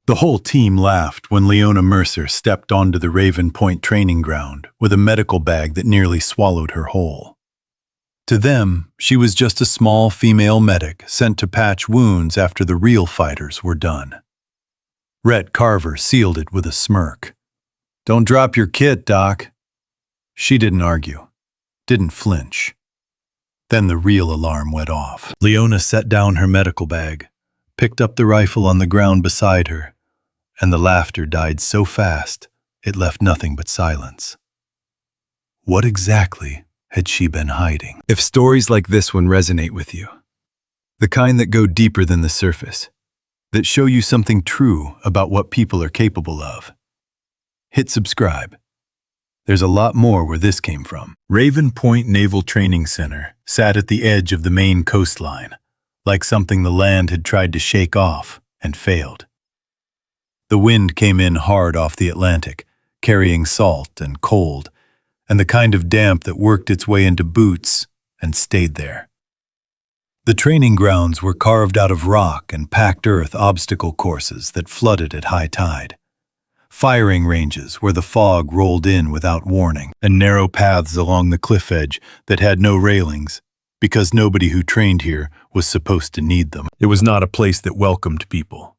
The whole team laughed when Leona Mercer stepped onto the Raven Point training ground with a medical bag that nearly swallowed her whole. To them, she was just a small female medic sent to patch wounds after the real fighters were done. Rhett Carver sealed it with a smirk. "Don't drop your kit, Doc." She didn't argue, didn't flinch. Then the real alarm went off. Leona set down her medical bag, picked up the rifle on the ground beside her, and the laughter died so fast it left nothing but silence. What exactly had she been hiding? If stories like this one resonate with you, the kind that go deeper than the surface, that show you something true about what people are capable of, hit subscribe. There's a lot more where this came from. Raven Point Naval Training Center sat at the edge of the Maine coastline, like something the land had tried to shake off and failed. The wind came in hard off the Atlantic, carrying salt and cold, and the kind of damp that worked its way into boots and stayed there. The training grounds were carved out of rock and packed earth obstacle courses that flooded at high tide, firing ranges where the fog rolled in without warning, and narrow paths along the cliff edge that had no railings, because nobody who trained here was supposed to need them. It was not a place that welcomed people.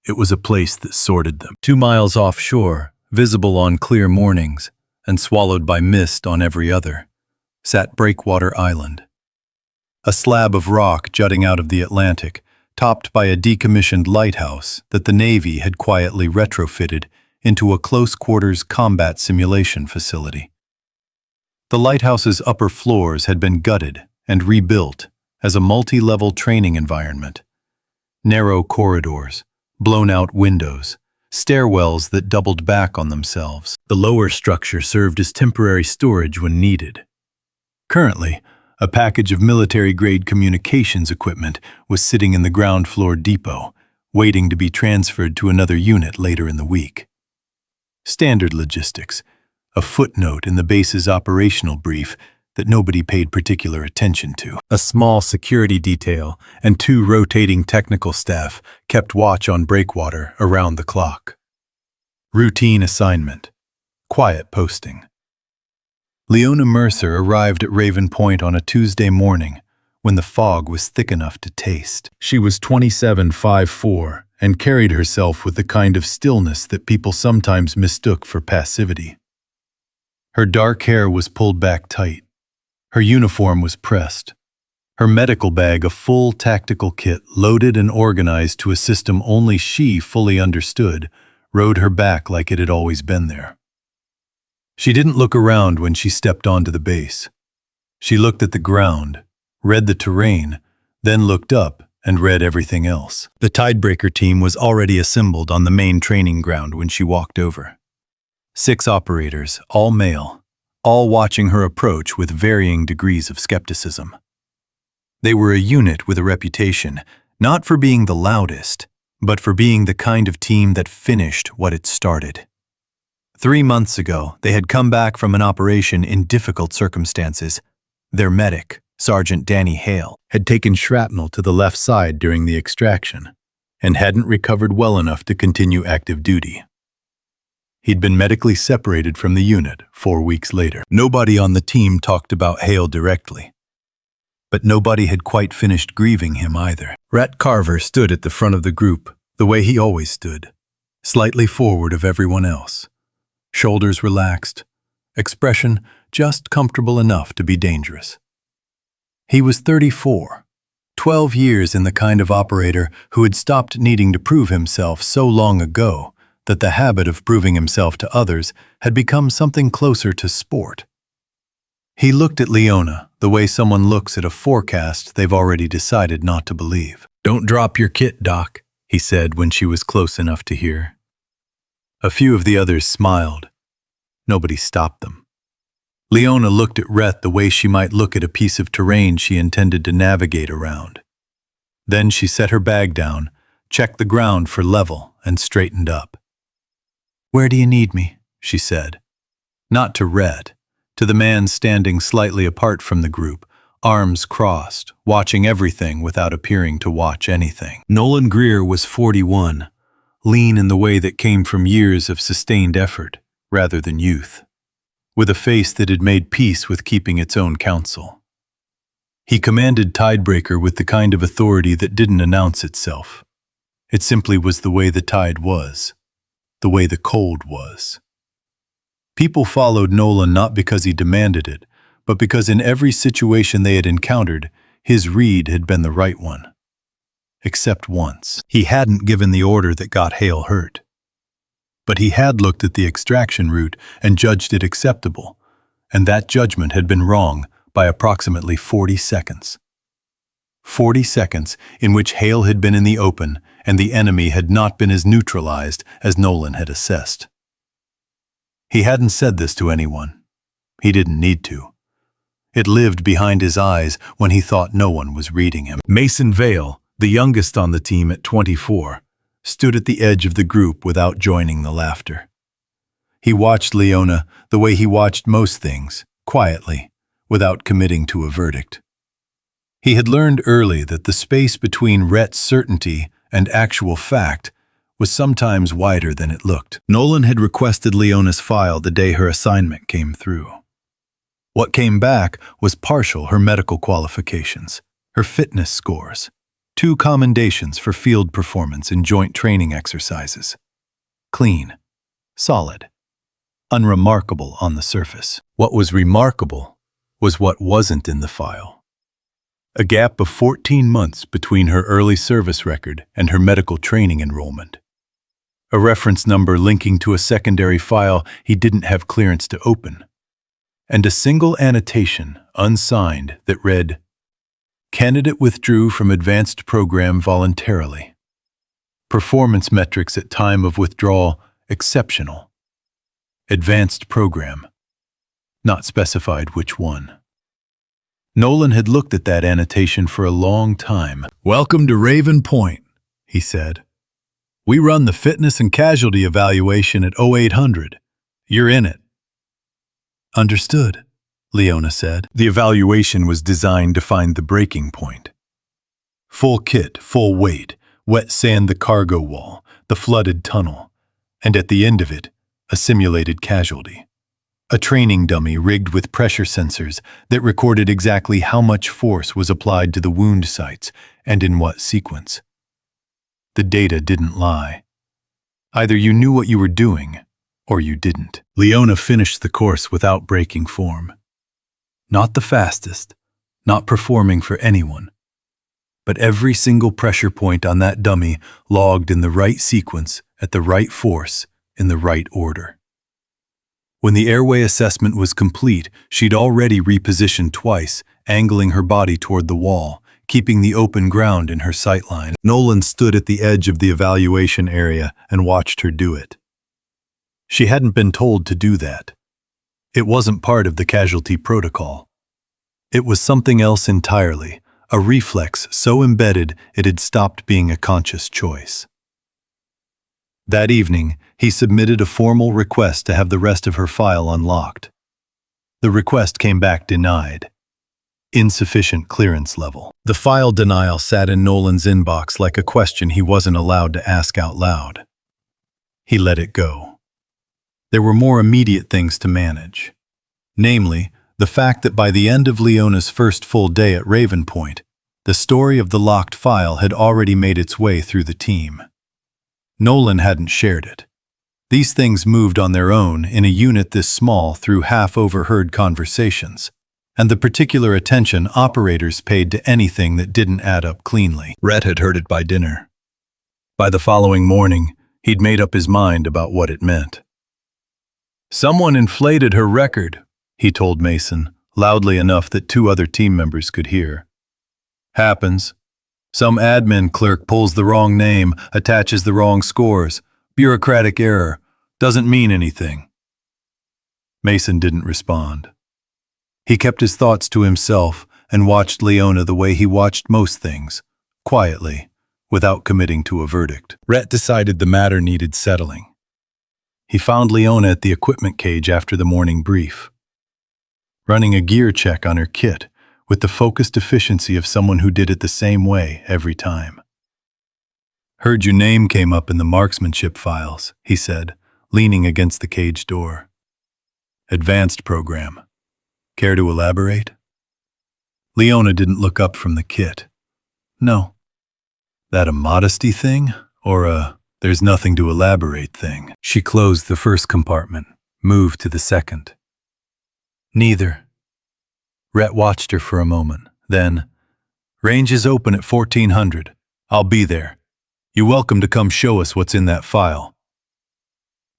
It was a place that sorted them. 2 miles offshore, visible on clear mornings, and swallowed by mist on every other, sat Breakwater Island. A slab of rock jutting out of the Atlantic, topped by a decommissioned lighthouse that the Navy had quietly retrofitted into a close-quarters combat simulation facility. The lighthouse's upper floors had been gutted and rebuilt as a multi-level training environment. Narrow corridors, blown-out windows, stairwells that doubled back on themselves. The lower structure served as temporary storage when needed. Currently, a package of military-grade communications equipment was sitting in the ground floor depot, waiting to be transferred to another unit later in the week. Standard logistics, a footnote in the base's operational brief that nobody paid particular attention to. A small security detail and 2 rotating technical staff kept watch on Breakwater around the clock. Routine assignment. Quiet posting. Leona Mercer arrived at Raven Point on a Tuesday morning when the fog was thick enough to taste. She was 27'5'4" and carried herself with the kind of stillness that people sometimes mistook for passivity. Her dark hair was pulled back tight. Her uniform was pressed. Her medical bag, a full tactical kit loaded and organized to a system only she fully understood, rode her back like it had always been there. She didn't look around when she stepped onto the base. She looked at the ground, read the terrain, then looked up and read everything else. The Tidebreaker team was already assembled on the main training ground when she walked over. 6 operators, all male, all watching her approach with varying degrees of skepticism. They were a unit with a reputation, not for being the loudest, but for being the kind of team that finished what it started. 3 months ago, they had come back from an operation in difficult circumstances. Their medic, Sergeant Danny Hale, had taken shrapnel to the left side during the extraction and hadn't recovered well enough to continue active duty. He'd been medically separated from the unit 4 weeks later. Nobody on the team talked about Hale directly, but nobody had quite finished grieving him either. Rhett Carver stood at the front of the group, the way he always stood, slightly forward of everyone else. Shoulders relaxed, expression just comfortable enough to be dangerous. He was 34, 12 years in the kind of operator who had stopped needing to prove himself so long ago that the habit of proving himself to others had become something closer to sport. He looked at Leona the way someone looks at a forecast they've already decided not to believe. "Don't drop your kit, Doc," he said when she was close enough to hear. A few of the others smiled. Nobody stopped them. Leona looked at Rhett the way she might look at a piece of terrain she intended to navigate around. Then she set her bag down, checked the ground for level, and straightened up. "Where do you need me?" she said. Not to Rhett, to the man standing slightly apart from the group, arms crossed, watching everything without appearing to watch anything. Nolan Greer was 41, lean in the way that came from years of sustained effort rather than youth, with a face that had made peace with keeping its own counsel. He commanded Tidebreaker with the kind of authority that didn't announce itself. It simply was the way the tide was, the way the cold was. People followed Nolan not because he demanded it, but because in every situation they had encountered, his read had been the right one. Except once. He hadn't given the order that got Hale hurt. But he had looked at the extraction route and judged it acceptable, and that judgment had been wrong by approximately 40 seconds. 40 seconds in which Hale had been in the open and the enemy had not been as neutralized as Nolan had assessed. He hadn't said this to anyone. He didn't need to. It lived behind his eyes when he thought no one was reading him. Mason Vale, the youngest on the team at 24, stood at the edge of the group without joining the laughter. He watched Leona the way he watched most things, quietly, without committing to a verdict. He had learned early that the space between Rhett's certainty and actual fact was sometimes wider than it looked. Nolan had requested Leona's file the day her assignment came through. What came back was partial her medical qualifications, her fitness scores, 2 commendations for field performance in joint training exercises. Clean, solid, unremarkable on the surface. What was remarkable was what wasn't in the file. A gap of 14 months between her early service record and her medical training enrollment. A reference number linking to a secondary file he didn't have clearance to open. And a single annotation, unsigned, that read, "Candidate withdrew from advanced program voluntarily. Performance metrics at time of withdrawal exceptional. Advanced program." Not specified which one. Nolan had looked at that annotation for a long time. "Welcome to Raven Point," he said. "We run the fitness and casualty evaluation at 0800. You're in it." "Understood," Leona said. The evaluation was designed to find the breaking point. Full kit, full weight, wet sand the cargo wall, the flooded tunnel, and at the end of it, a simulated casualty. A training dummy rigged with pressure sensors that recorded exactly how much force was applied to the wound sites and in what sequence. The data didn't lie. Either you knew what you were doing, or you didn't. Leona finished the course without breaking form. Not the fastest, not performing for anyone, but every single pressure point on that dummy logged in the right sequence, at the right force, in the right order. When the airway assessment was complete, she'd already repositioned twice, angling her body toward the wall, keeping the open ground in her sightline. Nolan stood at the edge of the evaluation area and watched her do it. She hadn't been told to do that. It wasn't part of the casualty protocol. It was something else entirely, a reflex so embedded it had stopped being a conscious choice. That evening, he submitted a formal request to have the rest of her file unlocked. The request came back denied. Insufficient clearance level. The file denial sat in Nolan's inbox like a question he wasn't allowed to ask out loud. He let it go. There were more immediate things to manage. Namely, the fact that by the end of Leona's first full day at Raven Point, the story of the locked file had already made its way through the team. Nolan hadn't shared it. These things moved on their own in a unit this small through half-overheard conversations, and the particular attention operators paid to anything that didn't add up cleanly. Rhett had heard it by dinner. By the following morning, he'd made up his mind about what it meant. "Someone inflated her record," he told Mason, loudly enough that 2 other team members could hear. "Happens. Some admin clerk pulls the wrong name, attaches the wrong scores. Bureaucratic error. Doesn't mean anything." Mason didn't respond. He kept his thoughts to himself and watched Leona the way he watched most things, quietly, without committing to a verdict. Rhett decided the matter needed settling. He found Leona at the equipment cage after the morning brief, running a gear check on her kit with the focused efficiency of someone who did it the same way every time. Heard your name came up in the marksmanship files, he said, leaning against the cage door. Advanced program. Care to elaborate? Leona didn't look up from the kit. No. That a modesty thing, or a there's nothing to elaborate thing? She closed the first compartment, moved to the second. Neither. Rhett watched her for a moment, then, range is open at 1400. I'll be there. You're welcome to come show us what's in that file.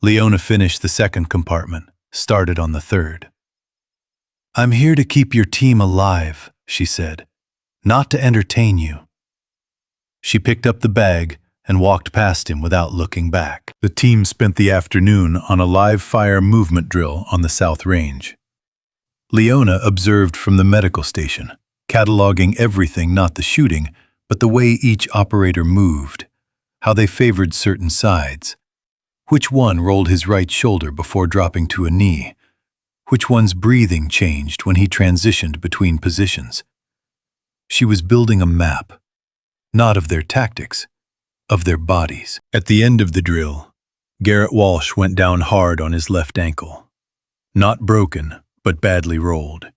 Leona finished the second compartment, started on the third. I'm here to keep your team alive, she said, not to entertain you. She picked up the bag and walked past him without looking back. The team spent the afternoon on a live fire movement drill on the South Range. Leona observed from the medical station, cataloging everything, not the shooting, but the way each operator moved, how they favored certain sides, which one rolled his right shoulder before dropping to a knee, which one's breathing changed when he transitioned between positions. She was building a map, not of their tactics, of their bodies. At the end of the drill, Garrett Walsh went down hard on his left ankle. Not broken, but badly rolled.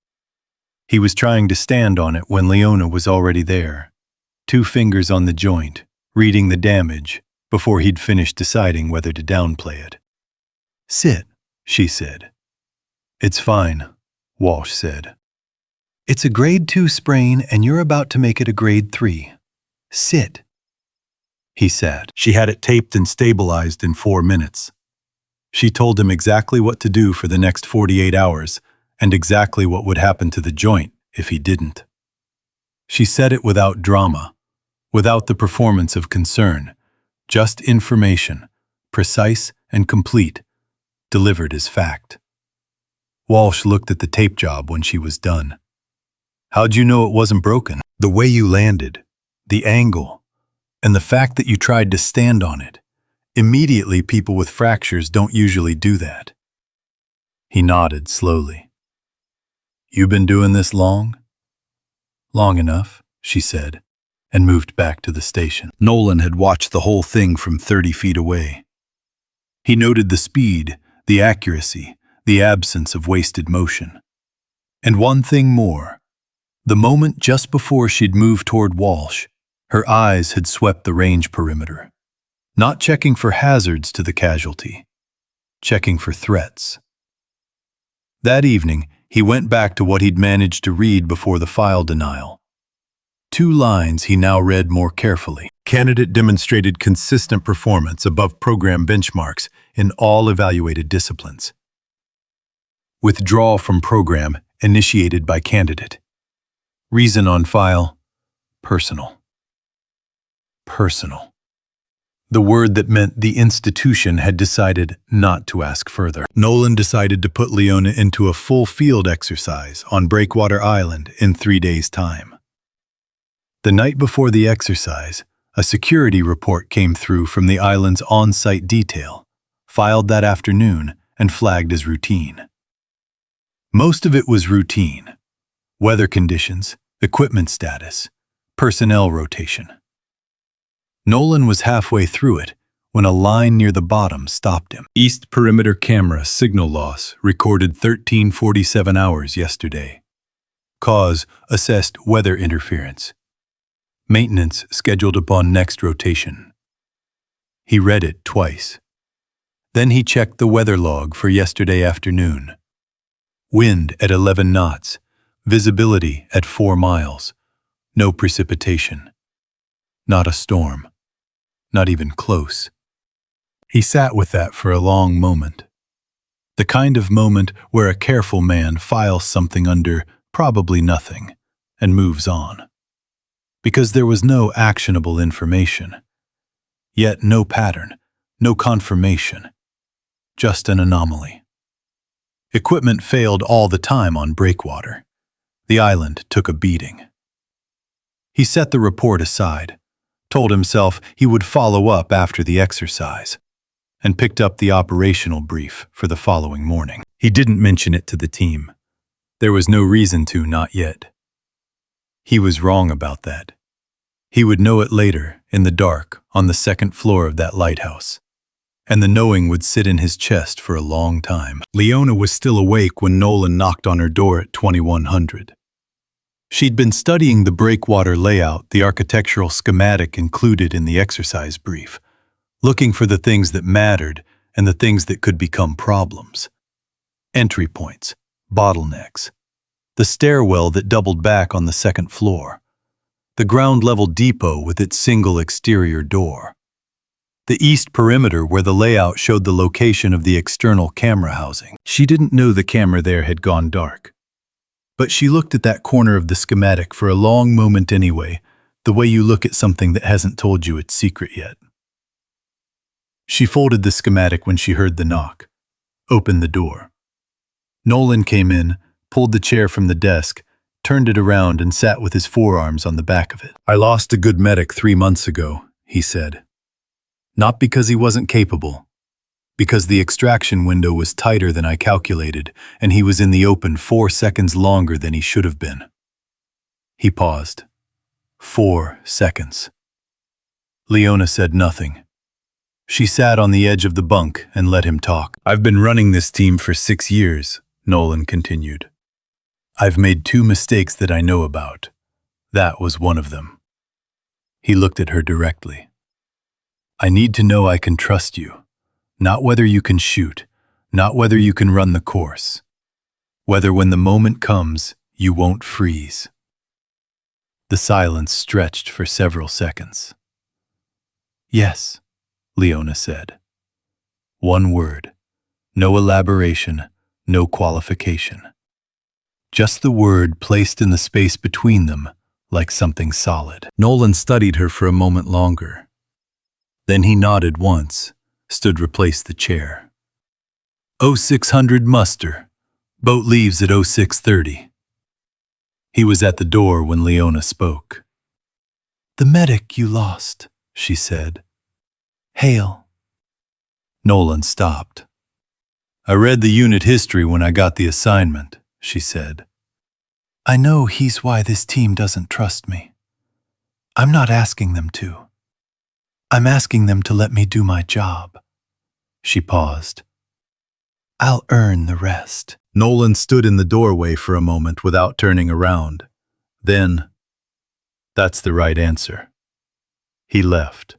He was trying to stand on it when Leona was already there, 2 fingers on the joint, reading the damage before he'd finished deciding whether to downplay it. Sit, she said. It's fine, Walsh said. It's a grade 2 sprain and you're about to make it a grade 3. Sit. He sat. She had it taped and stabilized in 4 minutes. She told him exactly what to do for the next 48 hours and exactly what would happen to the joint if he didn't. She said it without drama, without the performance of concern, just information, precise and complete, delivered as fact. Walsh looked at the tape job when she was done. How'd you know it wasn't broken? The way you landed, the angle, and the fact that you tried to stand on it. Immediately, people with fractures don't usually do that. He nodded slowly. You been doing this long? Long enough, she said, and moved back to the station. Nolan had watched the whole thing from 30 feet away. He noted the speed, the accuracy, the absence of wasted motion. And one thing more. The moment just before she'd moved toward Walsh, her eyes had swept the range perimeter, not checking for hazards to the casualty, checking for threats. That evening, he went back to what he'd managed to read before the file denial. 2 lines he now read more carefully. Candidate demonstrated consistent performance above program benchmarks in all evaluated disciplines. Withdrawal from program initiated by candidate. Reason on file, personal. Personal. The word that meant the institution had decided not to ask further. Nolan decided to put Leona into a full field exercise on Breakwater Island in 3 days' time. The night before the exercise, a security report came through from the island's on-site detail, filed that afternoon and flagged as routine. Most of it was routine. Weather conditions, equipment status, personnel rotation. Nolan was halfway through it when a line near the bottom stopped him. East perimeter camera signal loss recorded 1347 hours yesterday. Cause assessed weather interference. Maintenance scheduled upon next rotation. He read it twice. Then he checked the weather log for yesterday afternoon. Wind at 11 knots, visibility at 4 miles, no precipitation. Not a storm. Not even close. He sat with that for a long moment. The kind of moment where a careful man files something under probably nothing and moves on. Because there was no actionable information. Yet no pattern, no confirmation. Just an anomaly. Equipment failed all the time on Breakwater. The island took a beating. He set the report aside, told himself he would follow up after the exercise, and picked up the operational brief for the following morning. He didn't mention it to the team. There was no reason to, not yet. He was wrong about that. He would know it later, in the dark, on the second floor of that lighthouse. And the knowing would sit in his chest for a long time. Leona was still awake when Nolan knocked on her door at 2100. She'd been studying the breakwater layout, the architectural schematic included in the exercise brief, looking for the things that mattered and the things that could become problems. Entry points, bottlenecks, the stairwell that doubled back on the second floor, the ground-level depot with its single exterior door, the east perimeter where the layout showed the location of the external camera housing. She didn't know the camera there had gone dark. But she looked at that corner of the schematic for a long moment anyway, the way you look at something that hasn't told you its secret yet. She folded the schematic when she heard the knock, opened the door. Nolan came in, pulled the chair from the desk, turned it around and sat with his forearms on the back of it. "I lost a good medic 3 months ago," he said. "Not because he wasn't capable, because the extraction window was tighter than I calculated, and he was in the open 4 seconds longer than he should have been." He paused. 4 seconds. Leona said nothing. She sat on the edge of the bunk and let him talk. "I've been running this team for 6 years, Nolan continued. "I've made 2 mistakes that I know about. That was one of them." He looked at her directly. "I need to know I can trust you. Not whether you can shoot, not whether you can run the course. Whether when the moment comes, you won't freeze." The silence stretched for several seconds. "Yes," Leona said. One word. No elaboration, no qualification. Just the word placed in the space between them, like something solid. Nolan studied her for a moment longer. Then he nodded once, stood replaced the chair. 0600 muster. Boat leaves at 0630. He was at the door when Leona spoke. "The medic you lost," she said. "Hale." Nolan stopped. "I read the unit history when I got the assignment," she said. "I know he's why this team doesn't trust me. I'm not asking them to. I'm asking them to let me do my job." She paused. "I'll earn the rest." Nolan stood in the doorway for a moment without turning around. Then, "That's the right answer." He left.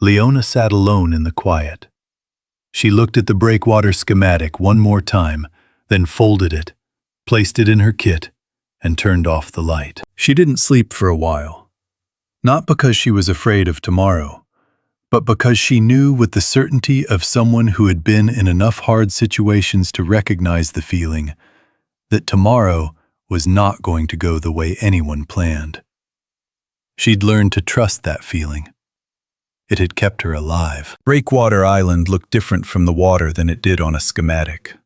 Leona sat alone in the quiet. She looked at the breakwater schematic one more time, then folded it, placed it in her kit, and turned off the light. She didn't sleep for a while. Not because she was afraid of tomorrow, but because she knew with the certainty of someone who had been in enough hard situations to recognize the feeling that tomorrow was not going to go the way anyone planned. She'd learned to trust that feeling. It had kept her alive. Breakwater Island looked different from the water than it did on a schematic.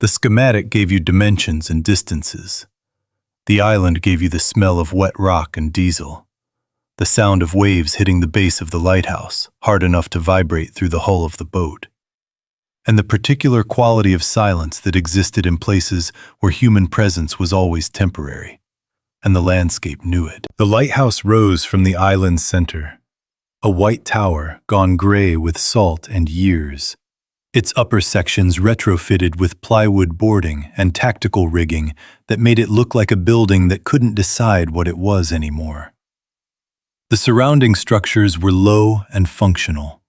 The schematic gave you dimensions and distances. The island gave you the smell of wet rock and diesel. The sound of waves hitting the base of the lighthouse, hard enough to vibrate through the hull of the boat. And the particular quality of silence that existed in places where human presence was always temporary. And the landscape knew it. The lighthouse rose from the island's center. A white tower gone gray with salt and years. Its upper sections retrofitted with plywood boarding and tactical rigging that made it look like a building that couldn't decide what it was anymore. The surrounding structures were low and functional.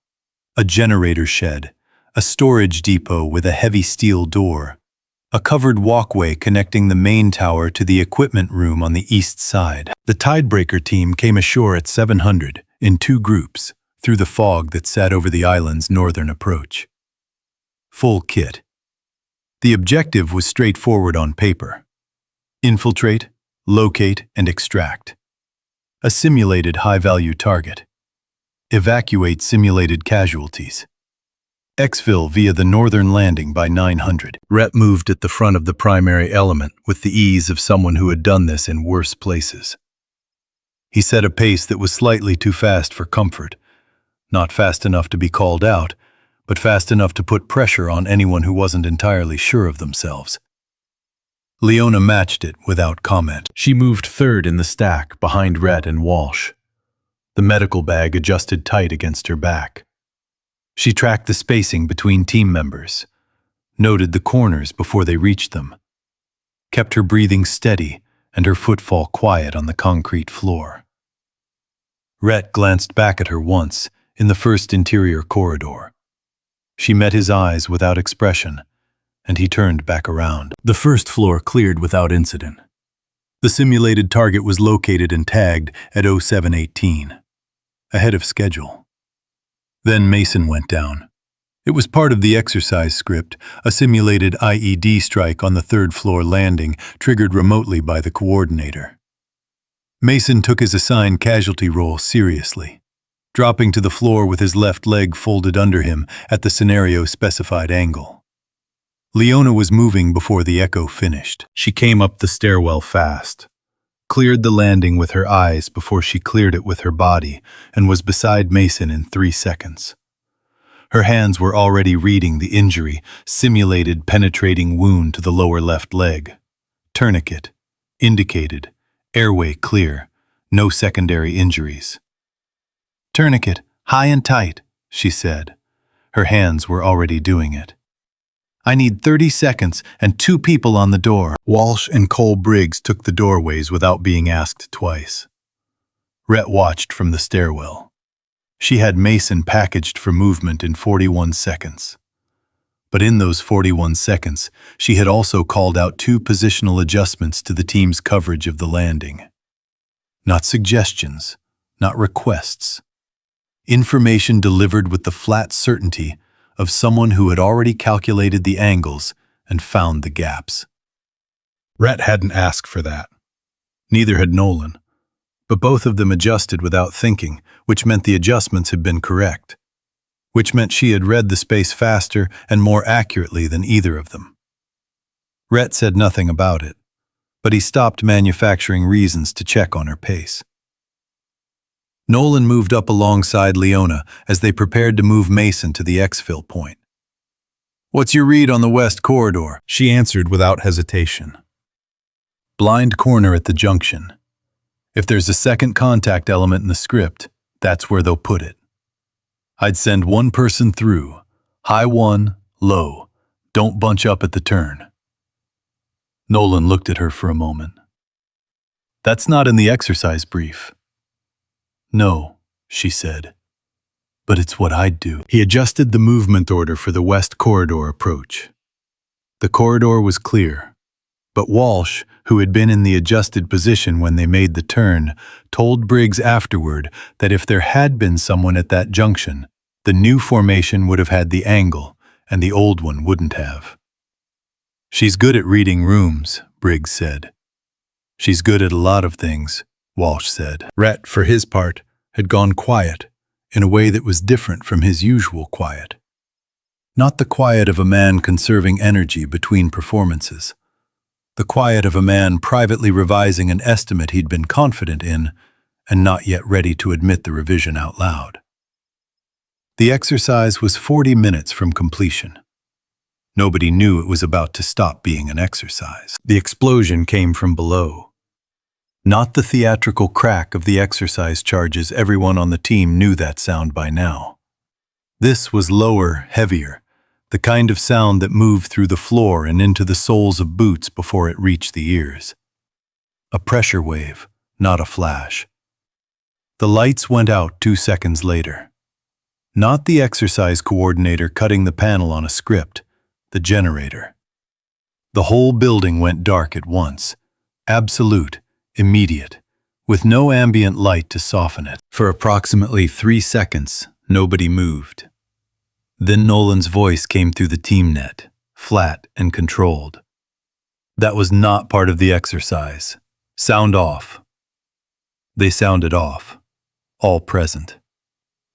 A generator shed, a storage depot with a heavy steel door, a covered walkway connecting the main tower to the equipment room on the east side. The Tidebreaker team came ashore at 700 in 2 groups through the fog that sat over the island's northern approach. Full kit. The objective was straightforward on paper. Infiltrate, locate, and extract. A simulated high-value target. Evacuate simulated casualties. Exfil via the northern landing by 900. Rhett moved at the front of the primary element with the ease of someone who had done this in worse places. He set a pace that was slightly too fast for comfort. Not fast enough to be called out, but fast enough to put pressure on anyone who wasn't entirely sure of themselves. Leona matched it without comment. She moved third in the stack behind Rhett and Walsh. The medical bag adjusted tight against her back. She tracked the spacing between team members, noted the corners before they reached them, kept her breathing steady and her footfall quiet on the concrete floor. Rhett glanced back at her once in the first interior corridor. She met his eyes without expression, and he turned back around. The first floor cleared without incident. The simulated target was located and tagged at 0718, ahead of schedule. Then Mason went down. It was part of the exercise script, a simulated IED strike on the third-floor landing, triggered remotely by the coordinator. Mason took his assigned casualty role seriously, dropping to the floor with his left leg folded under him at the scenario-specified angle. Leona was moving before the echo finished. She came up the stairwell fast, cleared the landing with her eyes before she cleared it with her body, and was beside Mason in 3 seconds. Her hands were already reading the injury, simulated penetrating wound to the lower left leg. Tourniquet, indicated, airway clear, no secondary injuries. "Tourniquet, high and tight," she said. Her hands were already doing it. "I need 30 seconds and 2 people on the door." Walsh and Cole Briggs took the doorways without being asked twice. Rhett watched from the stairwell. She had Mason packaged for movement in 41 seconds. But in those 41 seconds, she had also called out 2 positional adjustments to the team's coverage of the landing. Not suggestions, not requests. Information delivered with the flat certainty of someone who had already calculated the angles and found the gaps. Rhett hadn't asked for that. Neither had Nolan. But both of them adjusted without thinking, which meant the adjustments had been correct. Which meant she had read the space faster and more accurately than either of them. Rhett said nothing about it, but he stopped manufacturing reasons to check on her pace. Nolan moved up alongside Leona as they prepared to move Mason to the exfil point. "What's your read on the west corridor?" She answered without hesitation. "Blind corner at the junction. If there's a second contact element in the script, that's where they'll put it. I'd send 1 person through, high 1, low. Don't bunch up at the turn." Nolan looked at her for a moment. "That's not in the exercise brief." "No," she said, "but it's what I'd do." He adjusted the movement order for the west corridor approach. The corridor was clear, but Walsh, who had been in the adjusted position when they made the turn, told Briggs afterward that if there had been someone at that junction, the new formation would have had the angle, and the old one wouldn't have. "She's good at reading rooms," Briggs said. "She's good at a lot of things," Walsh said. Rhett, for his part, had gone quiet, in a way that was different from his usual quiet. Not the quiet of a man conserving energy between performances. The quiet of a man privately revising an estimate he'd been confident in and not yet ready to admit the revision out loud. The exercise was 40 minutes from completion. Nobody knew it was about to stop being an exercise. The explosion came from below. Not the theatrical crack of the exercise charges. Everyone on the team knew that sound by now. This was lower, heavier, the kind of sound that moved through the floor and into the soles of boots before it reached the ears. A pressure wave, not a flash. The lights went out 2 seconds later. Not the exercise coordinator cutting the panel on a script, the generator. The whole building went dark at once, absolute, immediate, with no ambient light to soften it. For approximately 3 seconds, nobody moved. Then Nolan's voice came through the team net, flat and controlled. "That was not part of the exercise. Sound off." They sounded off, all present.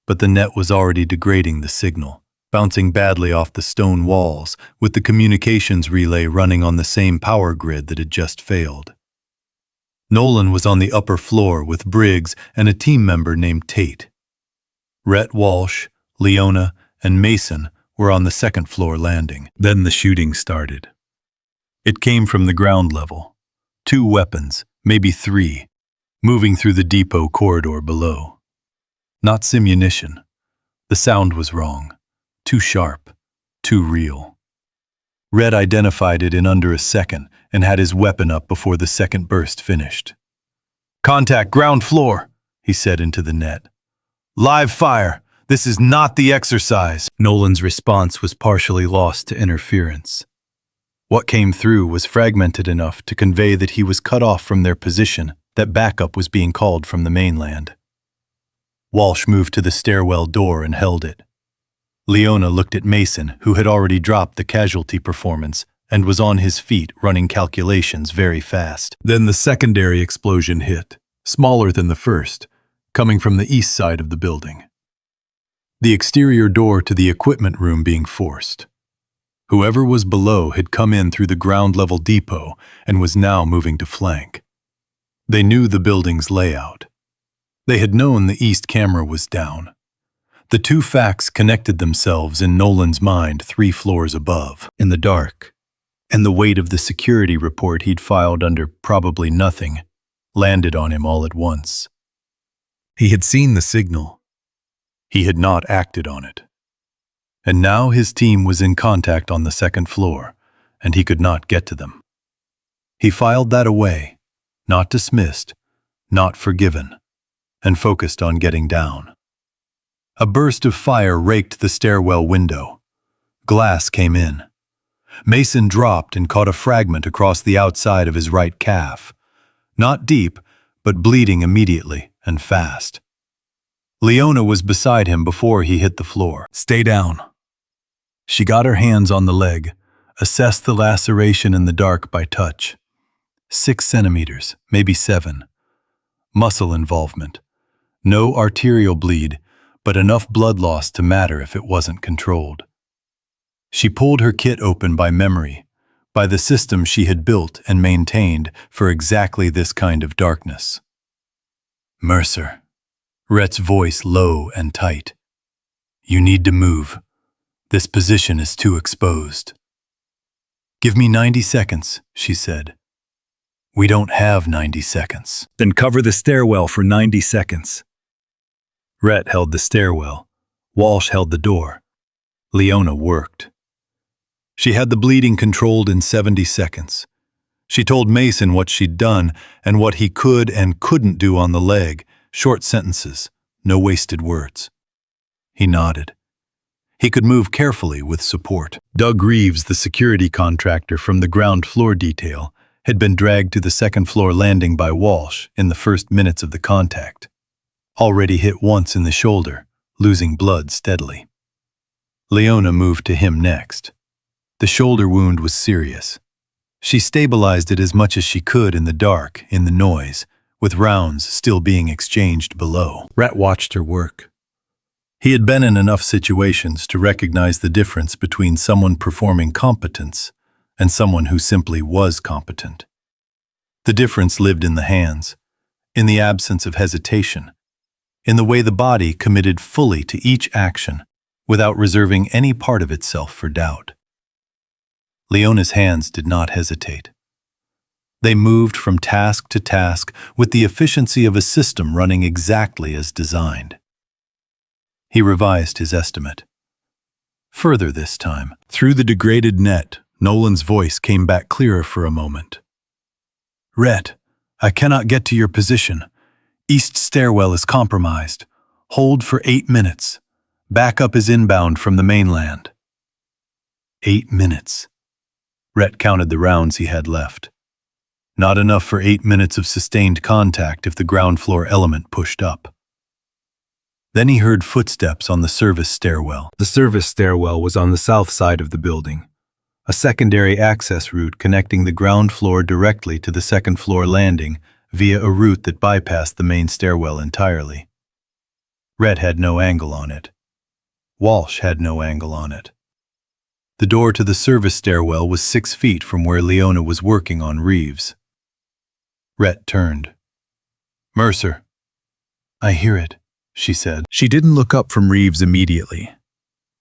But the net was already degrading the signal, bouncing badly off the stone walls, with the communications relay running on the same power grid that had just failed. Nolan was on the upper floor with Briggs and a team member named Tate. Rhett, Walsh, Leona, and Mason were on the second-floor landing. Then the shooting started. It came from the ground level. 2 weapons, maybe 3, moving through the depot corridor below. Not simunition. The sound was wrong. Too sharp. Too real. Red identified it in under a second and had his weapon up before the second burst finished. "Contact ground floor," he said into the net. "Live fire. This is not the exercise." Nolan's response was partially lost to interference. What came through was fragmented enough to convey that he was cut off from their position, that backup was being called from the mainland. Walsh moved to the stairwell door and held it. Leona looked at Mason, who had already dropped the casualty performance and was on his feet running calculations very fast. Then the secondary explosion hit, smaller than the first, coming from the east side of the building. The exterior door to the equipment room being forced. Whoever was below had come in through the ground-level depot and was now moving to flank. They knew the building's layout. They had known the east camera was down. The two facts connected themselves in Nolan's mind 3 floors above, in the dark, and the weight of the security report he'd filed under probably nothing landed on him all at once. He had seen the signal. He had not acted on it. And now his team was in contact on the 2nd floor, and he could not get to them. He filed that away, not dismissed, not forgiven, and focused on getting down. A burst of fire raked the stairwell window. Glass came in. Mason dropped and caught a fragment across the outside of his right calf. Not deep, but bleeding immediately and fast. Leona was beside him before he hit the floor. "Stay down." She got her hands on the leg, assessed the laceration in the dark by touch. 6 centimeters, maybe 7. Muscle involvement. No arterial bleed, but enough blood loss to matter if it wasn't controlled. She pulled her kit open by memory, by the system she had built and maintained for exactly this kind of darkness. "Mercer." Rhett's voice low and tight. "You need to move. This position is too exposed." "Give me 90 seconds, she said. "We don't have 90 seconds. "Then cover the stairwell for 90 seconds. Rhett held the stairwell. Walsh held the door. Leona worked. She had the bleeding controlled in 70 seconds. She told Mason what she'd done and what he could and couldn't do on the leg, short sentences, no wasted words. He nodded. He could move carefully with support. Doug Reeves, the security contractor from the ground floor detail, had been dragged to the 2nd floor landing by Walsh in the first minutes of the contact. Already hit once in the shoulder, losing blood steadily. Leona moved to him next. The shoulder wound was serious. She stabilized it as much as she could in the dark, in the noise, with rounds still being exchanged below. Rhett watched her work. He had been in enough situations to recognize the difference between someone performing competence and someone who simply was competent. The difference lived in the hands, in the absence of hesitation, in the way the body committed fully to each action without reserving any part of itself for doubt. Leona's hands did not hesitate. They moved from task to task with the efficiency of a system running exactly as designed. He revised his estimate. Further this time. Through the degraded net, Nolan's voice came back clearer for a moment. "Rhett, I cannot get to your position. East stairwell is compromised. Hold for 8 minutes. Backup is inbound from the mainland." 8 minutes. Rhett counted the rounds he had left. Not enough for 8 minutes of sustained contact if the ground floor element pushed up. Then he heard footsteps on the service stairwell. The service stairwell was on the south side of the building, a secondary access route connecting the ground floor directly to the 2nd floor landing via a route that bypassed the main stairwell entirely. Rhett had no angle on it. Walsh had no angle on it. The door to the service stairwell was 6 feet from where Leona was working on Reeves. Rhett turned. "Mercer." "I hear it," she said. She didn't look up from Reeves immediately.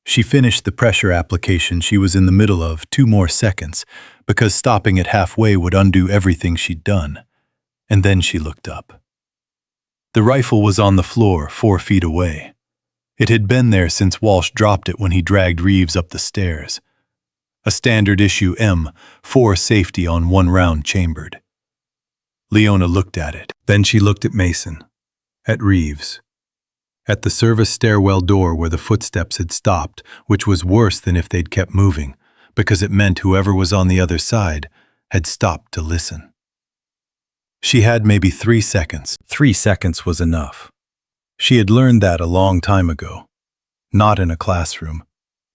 She finished the pressure application she was in the middle of 2 more seconds, because stopping it halfway would undo everything she'd done. And then she looked up. The rifle was on the floor 4 feet away. It had been there since Walsh dropped it when he dragged Reeves up the stairs. A standard issue M4 safety on 1 round chambered. Leona looked at it. Then she looked at Mason, at Reeves, at the service stairwell door where the footsteps had stopped, which was worse than if they'd kept moving, because it meant whoever was on the other side had stopped to listen. She had maybe 3 seconds. 3 seconds was enough. She had learned that a long time ago. Not in a classroom,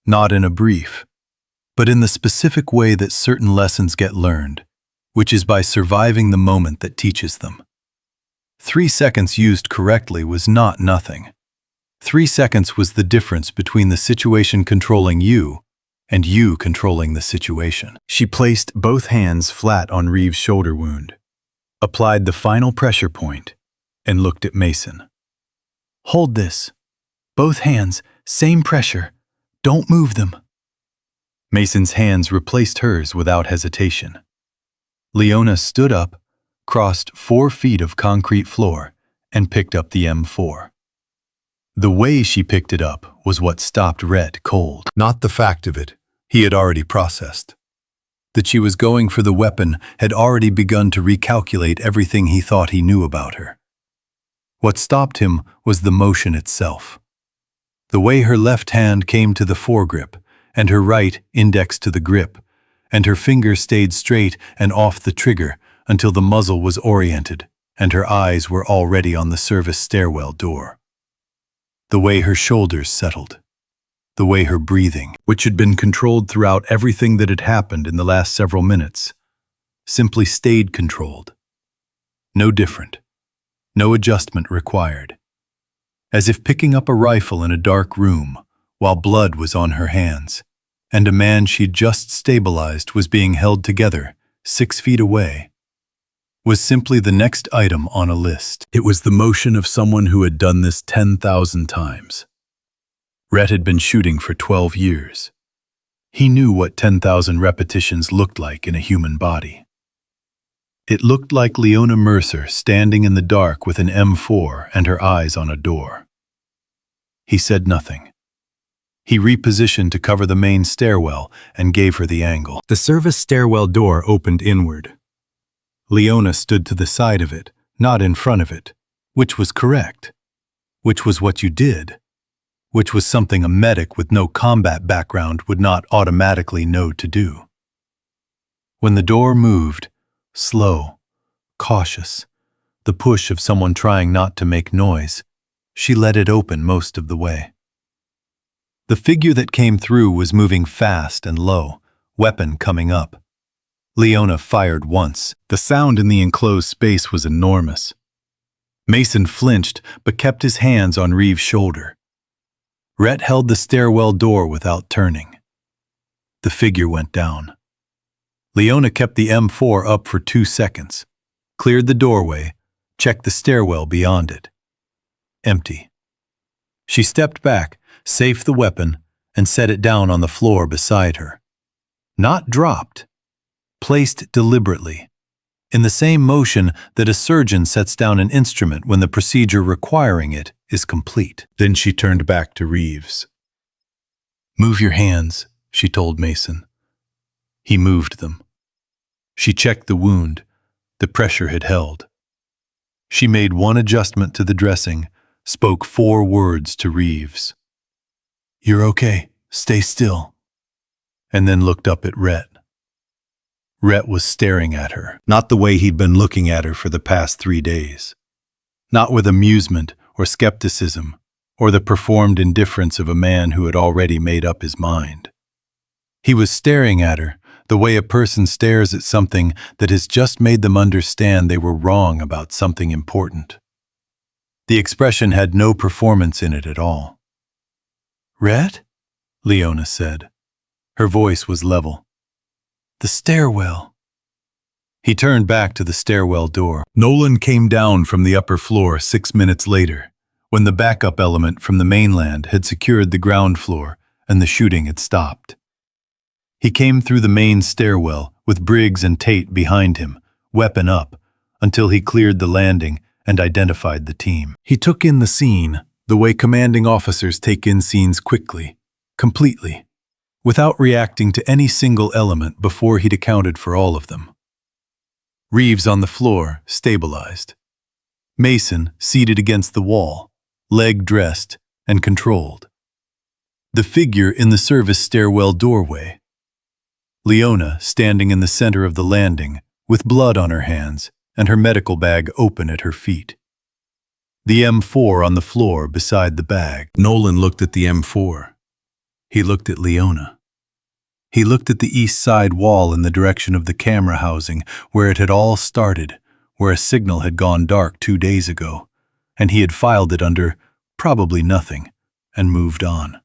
not in a brief, but in the specific way that certain lessons get learned, which is by surviving the moment that teaches them. 3 seconds used correctly was not nothing. 3 seconds was the difference between the situation controlling you and you controlling the situation. She placed both hands flat on Reeves' shoulder wound, applied the final pressure point, and looked at Mason. "Hold this. Both hands, same pressure. Don't move them." Mason's hands replaced hers without hesitation. Leona stood up, crossed 4 feet of concrete floor, and picked up the M4. The way she picked it up was what stopped Rhett cold. Not the fact of it. He had already processed. That she was going for the weapon had already begun to recalculate everything he thought he knew about her. What stopped him was the motion itself. The way her left hand came to the foregrip, and her right indexed to the grip, and her finger stayed straight and off the trigger until the muzzle was oriented, and her eyes were already on the service stairwell door. The way her shoulders settled. The way her breathing, which had been controlled throughout everything that had happened in the last several minutes, simply stayed controlled. No different. No adjustment required. As if picking up a rifle in a dark room while blood was on her hands, and a man she'd just stabilized was being held together 6 feet away, was simply the next item on a list. It was the motion of someone who had done this 10,000 times. Rhett had been shooting for 12 years. He knew what 10,000 repetitions looked like in a human body. It looked like Leona Mercer standing in the dark with an M4 and her eyes on a door. He said nothing. He repositioned to cover the main stairwell and gave her the angle. The service stairwell door opened inward. Leona stood to the side of it, not in front of it, which was correct, which was what you did, which was something a medic with no combat background would not automatically know to do. When the door moved, slow, cautious, the push of someone trying not to make noise, she let it open most of the way. The figure that came through was moving fast and low, weapon coming up. Leona fired once. The sound in the enclosed space was enormous. Mason flinched but kept his hands on Reeves' shoulder. Rhett held the stairwell door without turning. The figure went down. Leona kept the M4 up for 2 seconds, cleared the doorway, checked the stairwell beyond it. Empty. She stepped back, safed the weapon, and set it down on the floor beside her. Not dropped, placed deliberately, in the same motion that a surgeon sets down an instrument when the procedure requiring it is complete. Then she turned back to Reeves. "Move your hands," she told Mason. He moved them. She checked the wound. The pressure had held. She made one adjustment to the dressing, spoke 4 words to Reeves. "You're okay. Stay still." And then looked up at Rhett. Rhett was staring at her, not the way he'd been looking at her for the past 3 days. Not with amusement or skepticism, or the performed indifference of a man who had already made up his mind. He was staring at her the way a person stares at something that has just made them understand they were wrong about something important. The expression had no performance in it at all. "Rhett?" Leona said. Her voice was level. "The stairwell." He turned back to the stairwell door. Nolan came down from the upper floor 6 minutes later, when the backup element from the mainland had secured the ground floor and the shooting had stopped. He came through the main stairwell with Briggs and Tate behind him, weapon up, until he cleared the landing and identified the team. He took in the scene the way commanding officers take in scenes quickly, completely, without reacting to any single element before he'd accounted for all of them. Reeves on the floor, stabilized. Mason seated against the wall, leg dressed and controlled. The figure in the service stairwell doorway. Leona standing in the center of the landing, with blood on her hands and her medical bag open at her feet. The M4 on the floor beside the bag. Nolan looked at the M4. He looked at Leona. He looked at the east side wall in the direction of the camera housing where it had all started, where a signal had gone dark 2 days ago, and he had filed it under probably nothing and moved on.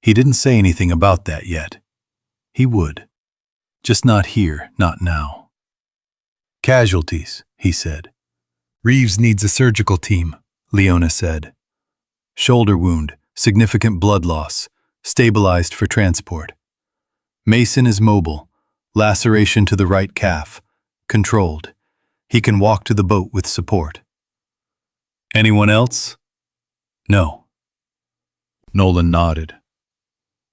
He didn't say anything about that yet. He would. Just not here, not now. Casualties, he said. Reeves needs a surgical team, Leona said. Shoulder wound, significant blood loss, stabilized for transport. Mason is mobile, laceration to the right calf, controlled. He can walk to the boat with support. Anyone else? No. Nolan nodded.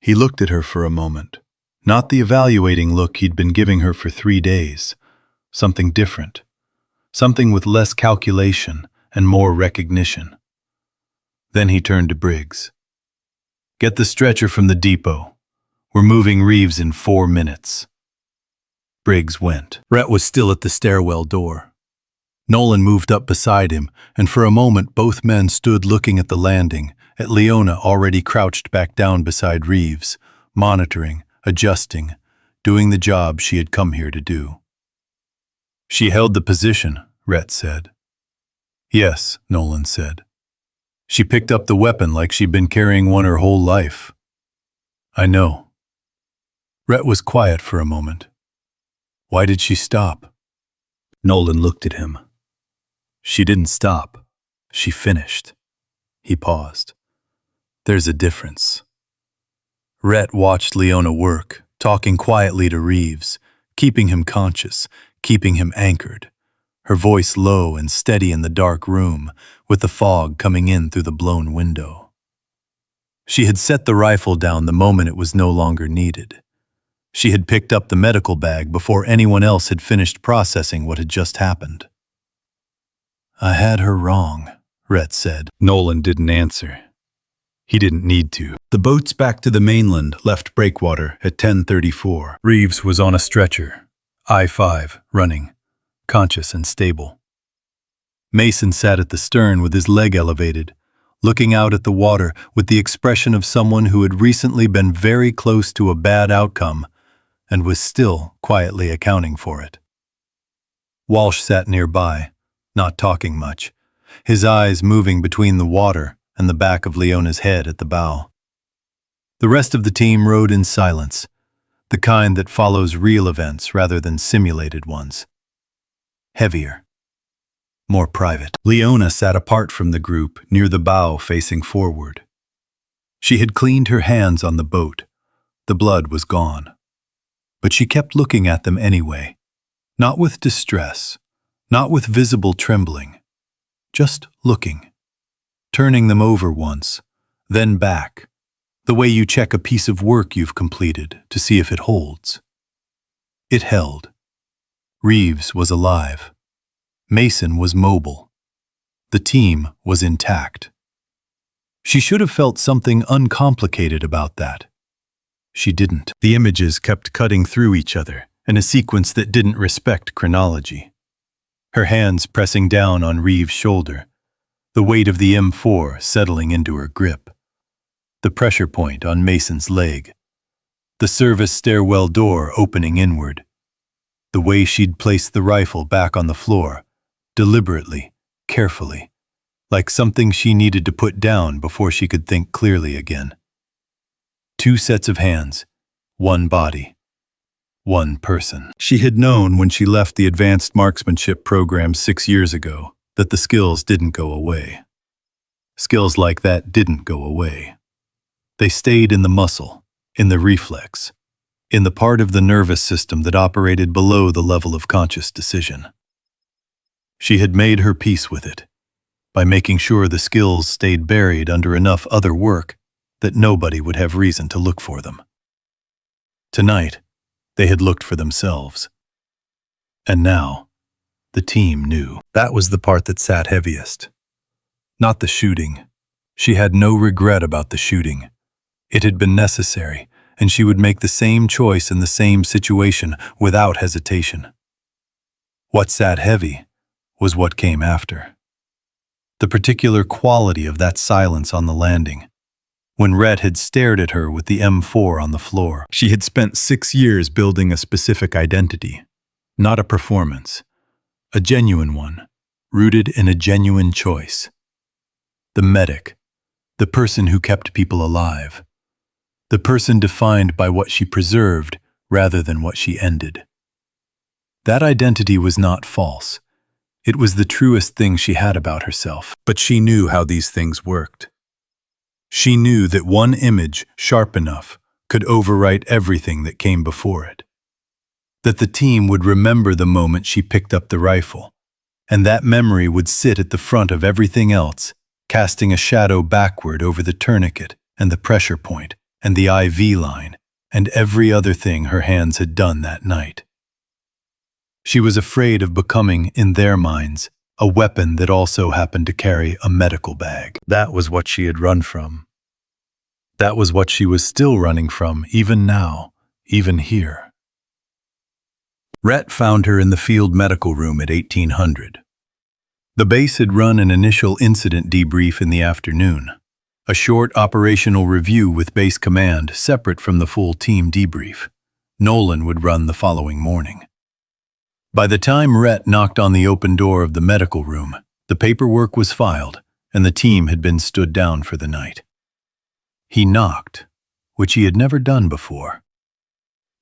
He looked at her for a moment. Not the evaluating look he'd been giving her for 3 days. Something different. Something with less calculation and more recognition. Then he turned to Briggs. Get the stretcher from the depot. We're moving Reeves in 4 minutes. Briggs went. Rhett was still at the stairwell door. Nolan moved up beside him, and for a moment both men stood looking at the landing, at Leona already crouched back down beside Reeves, monitoring, adjusting, doing the job she had come here to do. She held the position, Rhett said. Yes, Nolan said. She picked up the weapon like she'd been carrying one her whole life. I know. Rhett was quiet for a moment. Why did she stop? Nolan looked at him. She didn't stop. She finished. He paused. There's a difference. Rhett watched Leona work, talking quietly to Reeves, keeping him conscious, keeping him anchored, her voice low and steady in the dark room, with the fog coming in through the blown window. She had set the rifle down the moment it was no longer needed. She had picked up the medical bag before anyone else had finished processing what had just happened. I had her wrong, Rhett said. Nolan didn't answer. He didn't need to. The boats back to the mainland left breakwater at 10:34. Reeves was on a stretcher, I-5, running, conscious and stable. Mason sat at the stern with his leg elevated, looking out at the water with the expression of someone who had recently been very close to a bad outcome and was still quietly accounting for it. Walsh sat nearby, not talking much, his eyes moving between the water and the back of Leona's head at the bow. The rest of the team rowed in silence, the kind that follows real events rather than simulated ones. Heavier. More private. Leona sat apart from the group, near the bow facing forward. She had cleaned her hands on the boat. The blood was gone. But she kept looking at them anyway, not with distress, not with visible trembling, just looking, turning them over once, then back, the way you check a piece of work you've completed to see if it holds. It held. Reeves was alive. Mason was mobile. The team was intact. She should have felt something uncomplicated about that. She didn't. The images kept cutting through each other in a sequence that didn't respect chronology. Her hands pressing down on Reeves' shoulder, the weight of the M4 settling into her grip, the pressure point on Mason's leg, the service stairwell door opening inward, the way she'd placed the rifle back on the floor, deliberately, carefully, like something she needed to put down before she could think clearly again. 2 sets of hands, 1 body, 1 person. She had known when she left the advanced marksmanship program 6 years ago that the skills didn't go away. Skills like that didn't go away. They stayed in the muscle, in the reflex, in the part of the nervous system that operated below the level of conscious decision. She had made her peace with it, by making sure the skills stayed buried under enough other work that nobody would have reason to look for them. Tonight, they had looked for themselves. And now, the team knew. That was the part that sat heaviest. Not the shooting. She had no regret about the shooting. It had been necessary, and she would make the same choice in the same situation without hesitation. What sat heavy was what came after. The particular quality of that silence on the landing, when Rhett had stared at her with the M4 on the floor. She had spent 6 years building a specific identity, not a performance, a genuine one, rooted in a genuine choice. The medic, the person who kept people alive, the person defined by what she preserved rather than what she ended. That identity was not false. It was the truest thing she had about herself. But she knew how these things worked. She knew that one image, sharp enough, could overwrite everything that came before it. That the team would remember the moment she picked up the rifle, and that memory would sit at the front of everything else, casting a shadow backward over the tourniquet and the pressure point and the IV line and every other thing her hands had done that night. She was afraid of becoming, in their minds, a weapon that also happened to carry a medical bag. That was what she had run from. That was what she was still running from, even now, even here. Rhett found her in the field medical room at 1800. The base had run an initial incident debrief in the afternoon, a short operational review with base command separate from the full team debrief. Nolan would run the following morning. By the time Rhett knocked on the open door of the medical room, the paperwork was filed, and the team had been stood down for the night. He knocked, which he had never done before.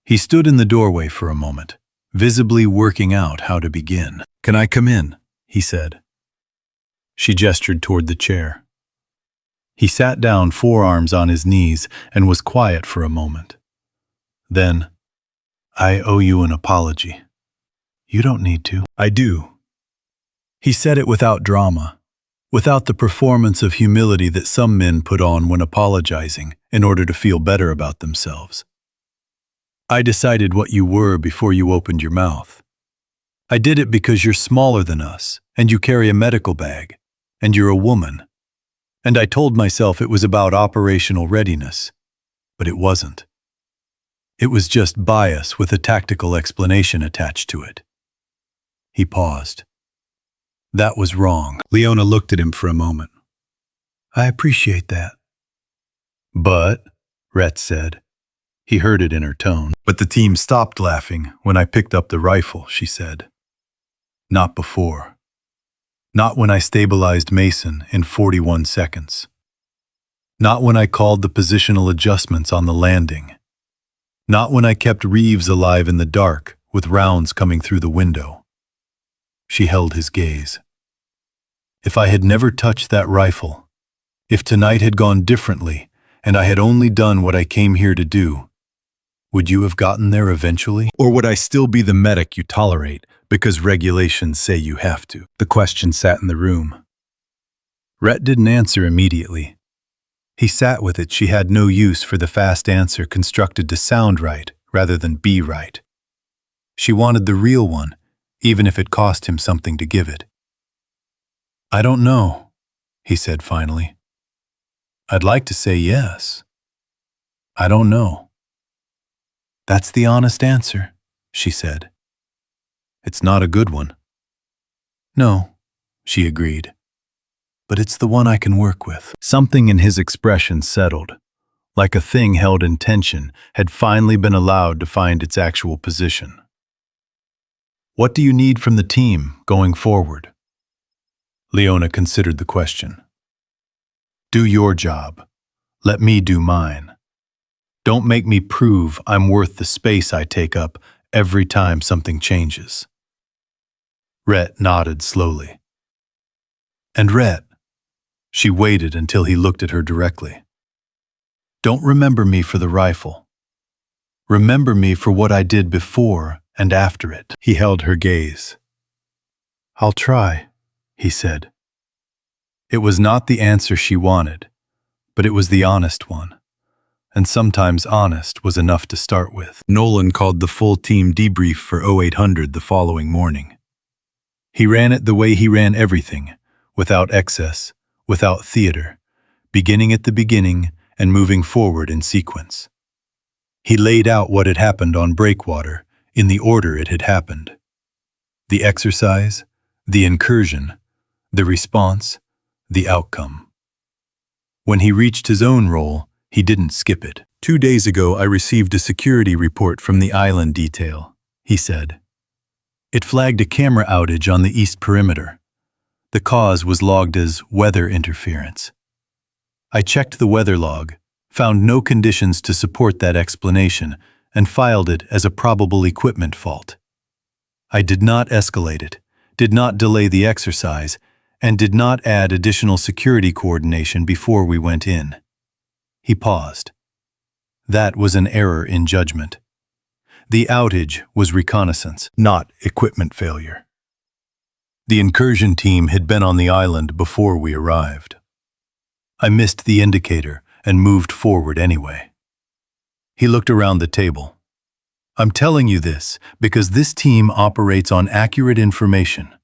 He stood in the doorway for a moment, visibly working out how to begin. "Can I come in?" he said. She gestured toward the chair. He sat down, forearms on his knees, and was quiet for a moment. Then, "I owe you an apology." "You don't need to." "I do." He said it without drama, without the performance of humility that some men put on when apologizing in order to feel better about themselves. "I decided what you were before you opened your mouth. I did it because you're smaller than us, and you carry a medical bag, and you're a woman. And I told myself it was about operational readiness, but it wasn't. It was just bias with a tactical explanation attached to it." He paused. "That was wrong." Leona looked at him for a moment. "I appreciate that." "But," Rhett said. He heard it in her tone. "But the team stopped laughing when I picked up the rifle," she said. "Not before. Not when I stabilized Mason in 41 seconds. Not when I called the positional adjustments on the landing. Not when I kept Reeves alive in the dark with rounds coming through the window." She held his gaze. "If I had never touched that rifle, if tonight had gone differently and I had only done what I came here to do, would you have gotten there eventually? Or would I still be the medic you tolerate because regulations say you have to?" The question sat in the room. Rhett didn't answer immediately. He sat with it. She had no use for the fast answer constructed to sound right rather than be right. She wanted the real one, even if it cost him something to give it. "I don't know," he said finally. "I'd like to say yes. I don't know." "That's the honest answer," she said. "It's not a good one." "No," she agreed. "But it's the one I can work with." Something in his expression settled, like a thing held in tension had finally been allowed to find its actual position. "What do you need from the team going forward?" Leona considered the question. "Do your job. Let me do mine. Don't make me prove I'm worth the space I take up every time something changes." Rhett nodded slowly. "And Rhett," she waited until he looked at her directly. Don't remember me for the rifle. Remember me for what I did before and after it. He held her gaze. I'll try, he said. It was not the answer she wanted, but it was the honest one. And sometimes honest was enough to start with. Nolan called the full team debrief for 0800 the following morning. He ran it the way he ran everything, without excess, without theater, beginning at the beginning and moving forward in sequence. He laid out what had happened on Breakwater in the order it had happened. The exercise, the incursion, the response, the outcome. When he reached his own role, he didn't skip it. 2 days ago, I received a security report from the island detail, he said. It flagged a camera outage on the east perimeter. The cause was logged as weather interference. I checked the weather log, found no conditions to support that explanation, and filed it as a probable equipment fault. I did not escalate it, did not delay the exercise, and did not add additional security coordination before we went in. He paused. That was an error in judgment. The outage was reconnaissance, not equipment failure. The incursion team had been on the island before we arrived. I missed the indicator and moved forward anyway. He looked around the table. I'm telling you this because this team operates on accurate information,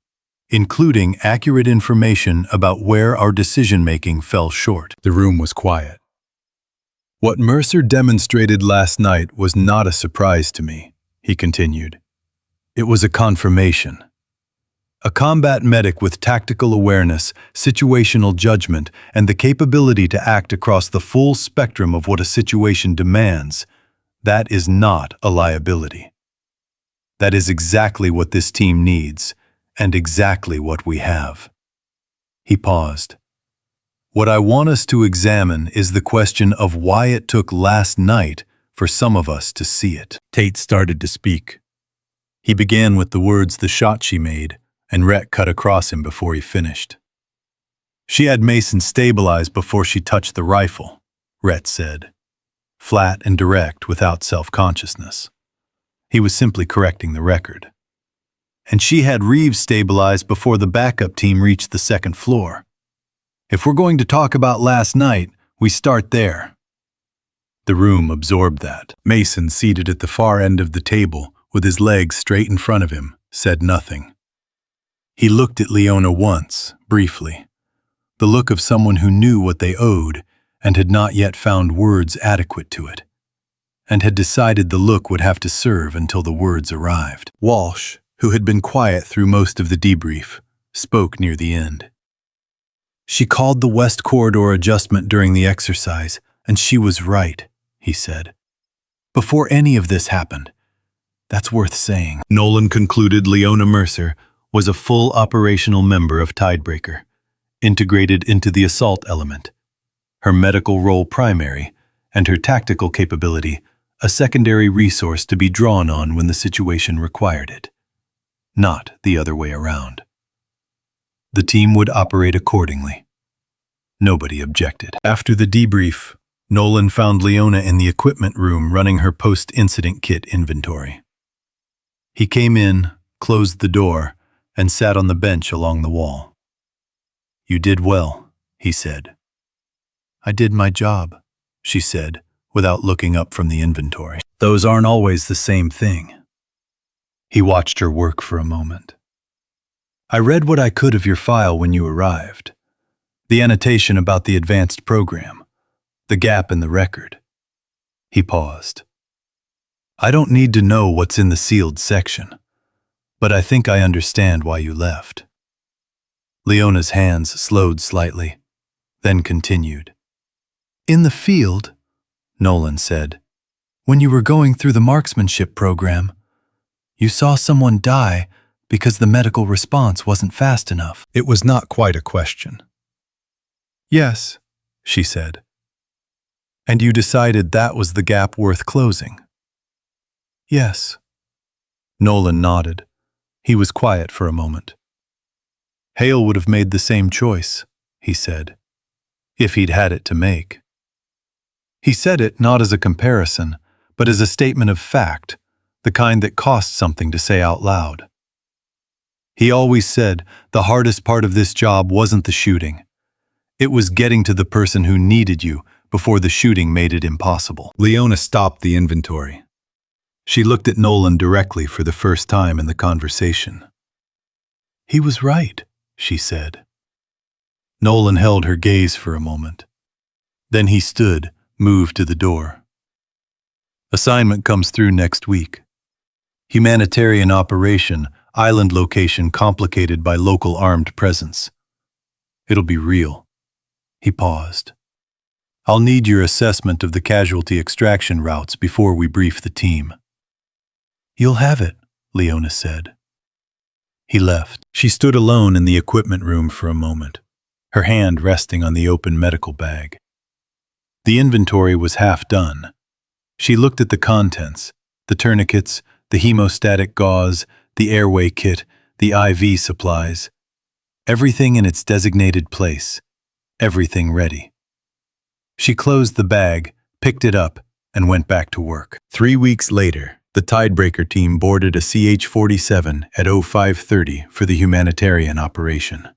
including accurate information about where our decision-making fell short. The room was quiet. What Mercer demonstrated last night was not a surprise to me, he continued. It was a confirmation. A combat medic with tactical awareness, situational judgment, and the capability to act across the full spectrum of what a situation demands, that is not a liability. That is exactly what this team needs, and exactly what we have. He paused. What I want us to examine is the question of why it took last night for some of us to see it. Tate started to speak. He began with the words the shot she made, and Rhett cut across him before he finished. She had Mason stabilized before she touched the rifle, Rhett said, flat and direct without self-consciousness. He was simply correcting the record. And she had Reeves stabilized before the backup team reached the second floor. If we're going to talk about last night, we start there. The room absorbed that. Mason, seated at the far end of the table, with his legs straight in front of him, said nothing. He looked at Leona once, briefly, the look of someone who knew what they owed and had not yet found words adequate to it, and had decided the look would have to serve until the words arrived. Walsh, who had been quiet through most of the debrief, spoke near the end. She called the West Corridor adjustment during the exercise, and she was right, he said. Before any of this happened. That's worth saying. Nolan concluded Leona Mercer was a full operational member of Tidebreaker, integrated into the assault element, her medical role primary, and her tactical capability a secondary resource to be drawn on when the situation required it, not the other way around. The team would operate accordingly. Nobody objected. After the debrief, Nolan found Leona in the equipment room running her post-incident kit inventory. He came in, closed the door, and sat on the bench along the wall. You did well, he said. I did my job, she said, without looking up from the inventory. Those aren't always the same thing. He watched her work for a moment. I read what I could of your file when you arrived. The annotation about the advanced program, the gap in the record. He paused. I don't need to know what's in the sealed section, but I think I understand why you left. Leona's hands slowed slightly, then continued. In the field, Nolan said, when you were going through the marksmanship program, you saw someone die because the medical response wasn't fast enough. It was not quite a question. Yes, she said. And you decided that was the gap worth closing? Yes. Nolan nodded. He was quiet for a moment. Hale would have made the same choice, he said, if he'd had it to make. He said it not as a comparison, but as a statement of fact, the kind that costs something to say out loud. He always said the hardest part of this job wasn't the shooting. It was getting to the person who needed you before the shooting made it impossible. Leona stopped the inventory. She looked at Nolan directly for the first time in the conversation. "He was right," she said. Nolan held her gaze for a moment. Then he stood, moved to the door. "Assignment comes through next week. Humanitarian operation, island location complicated by local armed presence. It'll be real." He paused. "I'll need your assessment of the casualty extraction routes before we brief the team." "You'll have it," Leona said. He left. She stood alone in the equipment room for a moment, her hand resting on the open medical bag. The inventory was half done. She looked at the contents, the tourniquets, the hemostatic gauze, the airway kit, the IV supplies. Everything in its designated place, everything ready. She closed the bag, picked it up, and went back to work. 3 weeks later, the Tidebreaker team boarded a CH-47 at 0530 for the humanitarian operation.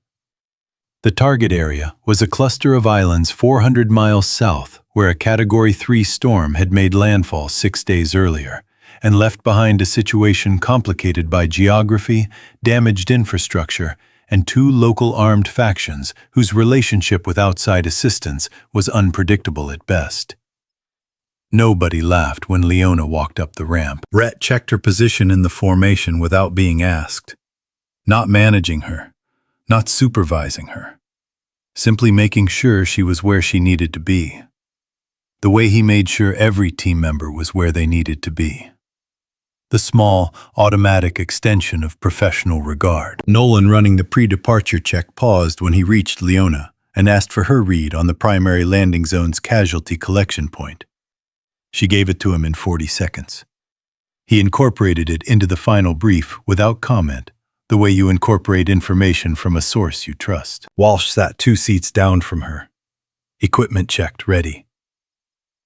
The target area was a cluster of islands 400 miles south where a Category 3 storm had made landfall 6 days earlier and left behind a situation complicated by geography, damaged infrastructure, and 2 local armed factions whose relationship with outside assistance was unpredictable at best. Nobody laughed when Leona walked up the ramp. Rhett checked her position in the formation without being asked. Not managing her, not supervising her, simply making sure she was where she needed to be. The way he made sure every team member was where they needed to be. The small, automatic extension of professional regard. Nolan, running the pre-departure check, paused when he reached Leona and asked for her read on the primary landing zone's casualty collection point. She gave it to him in 40 seconds. He incorporated it into the final brief without comment, the way you incorporate information from a source you trust. Walsh sat 2 seats down from her. Equipment checked, ready.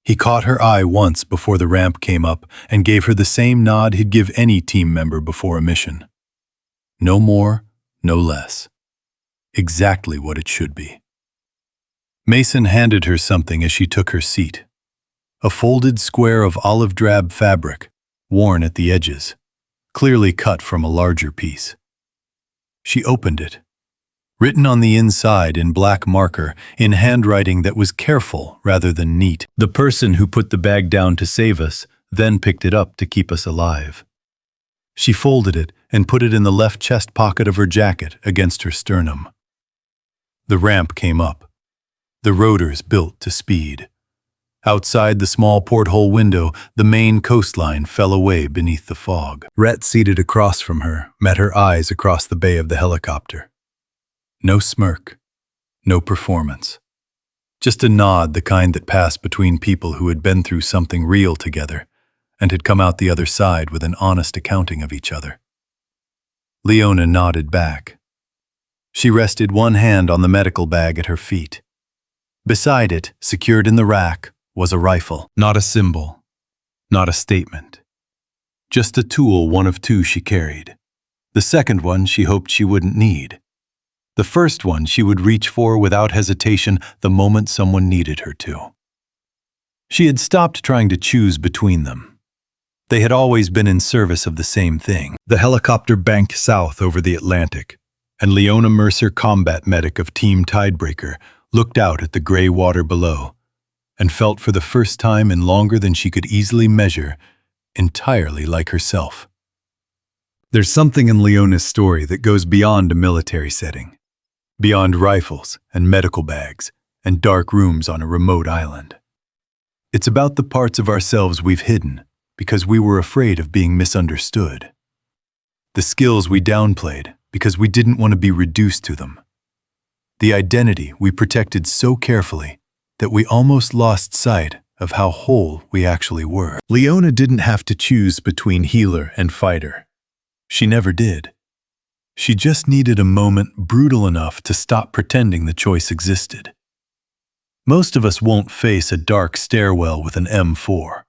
He caught her eye once before the ramp came up and gave her the same nod he'd give any team member before a mission. No more, no less. Exactly what it should be. Mason handed her something as she took her seat. A folded square of olive drab fabric, worn at the edges, clearly cut from a larger piece. She opened it. Written on the inside in black marker, in handwriting that was careful rather than neat. The person who put the bag down to save us then picked it up to keep us alive. She folded it and put it in the left chest pocket of her jacket against her sternum. The ramp came up. The rotors built to speed. Outside the small porthole window, the main coastline fell away beneath the fog. Rhett, seated across from her, met her eyes across the bay of the helicopter. No smirk, no performance. Just a nod, the kind that passed between people who had been through something real together and had come out the other side with an honest accounting of each other. Leona nodded back. She rested one hand on the medical bag at her feet. Beside it, secured in the rack, was a rifle. Not a symbol, not a statement. Just a tool, one of 2 she carried. The second one she hoped she wouldn't need. The first one she would reach for without hesitation the moment someone needed her to. She had stopped trying to choose between them. They had always been in service of the same thing. The helicopter banked south over the Atlantic, and Leona Mercer, combat medic of Team Tidebreaker, looked out at the gray water below and felt for the first time in longer than she could easily measure, entirely like herself. There's something in Leona's story that goes beyond a military setting, beyond rifles and medical bags and dark rooms on a remote island. It's about the parts of ourselves we've hidden because we were afraid of being misunderstood. The skills we downplayed because we didn't want to be reduced to them. The identity we protected so carefully that we almost lost sight of how whole we actually were. Leona didn't have to choose between healer and fighter. She never did. She just needed a moment brutal enough to stop pretending the choice existed. Most of us won't face a dark stairwell with an M4,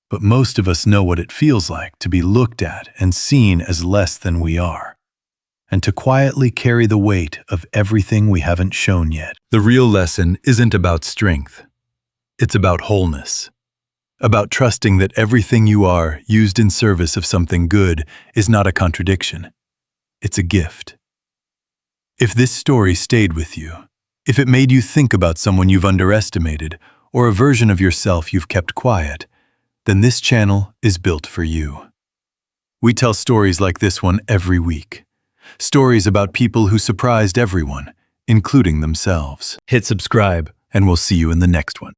but most of us know what it feels like to be looked at and seen as less than we are, and to quietly carry the weight of everything we haven't shown yet. The real lesson isn't about strength. It's about wholeness. About trusting that everything you are, used in service of something good, is not a contradiction. It's a gift. If this story stayed with you, if it made you think about someone you've underestimated, or a version of yourself you've kept quiet, then this channel is built for you. We tell stories like this one every week. Stories about people who surprised everyone, including themselves. Hit subscribe, and we'll see you in the next one.